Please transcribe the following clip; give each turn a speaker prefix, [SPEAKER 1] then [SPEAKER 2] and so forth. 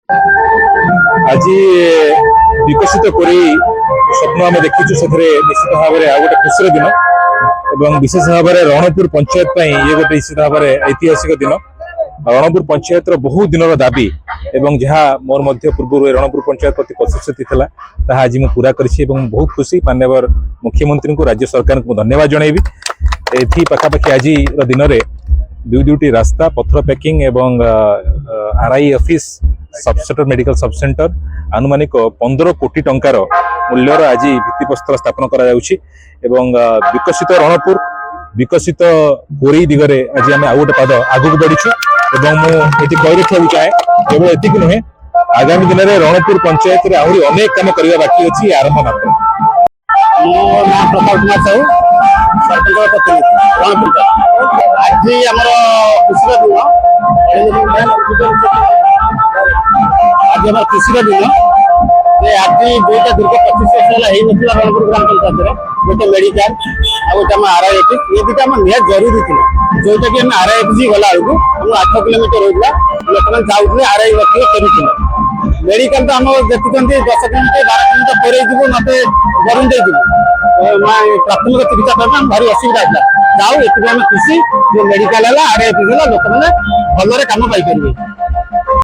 [SPEAKER 1] आज विकसित कोरी स्वप्न आम देखीचु से निश्चित भाव में आ गए खुशी दिन और विशेष भाव में रणपुर पंचायत ये गोटे निश्चित भाव में ऐतिहासिक दिन रणपुर पंचायत बहुत दिन दाबी एवं जहाँ मोर मध्य पूर्व रणपुर पंचायत प्रति प्रतिश्रुति था आज मुझे पूरा कर बहुत खुशी माननीय मुख्यमंत्री को राज्य सरकार को धन्यवाद जनइबी ये पाखापाखि आज दिन में दुईटी रास्ता पथर पैकिंग एवं आरआई ऑफिस सबसेंटर मेडिकल सबसेंटर आनुमानिक 15 कोटी टंकार मूल्यर आज भित्तिप्रस्तर स्थापन करा विकसित रणपुर विकसित कोरी दिगरे आज आम आउ गोटे पाद आगक बढ़ीचु मुझे कही रखा चाहे केवल एति नुहे आगामी दिन में रणपुर पंचायत आहरी अनेक काम करने बाकी अच्छी आरंभ मात्र
[SPEAKER 2] मो ना प्रताप कुमार साहू सरपंच प्रतिनिधि आज आमर खुशी दिन आज आम खुशी दिन आज दुईटा दीर्घ 25 वर्ष है रणपुर ग्राम पंचायत गोटे मेडिकल आ गोटे आरआई ऑफिस ये दुटा निहत जरूरी थी जोटा कि आरआई ऑफिस गला बेलू आम 8 किलोमीटर होता लोक मैंने चाहूले आरआई रखिए मेडिकल तो आम देखुं 10 किलोमीटर 12 किलोमीटर पड़े मत गरम दे प्राथमिक चिकित्सा करना भारी असुविधा था जाऊ ये खुशी जो मेडिकल है आरआई ऑफिस लोक मैंने भलरे काम पाई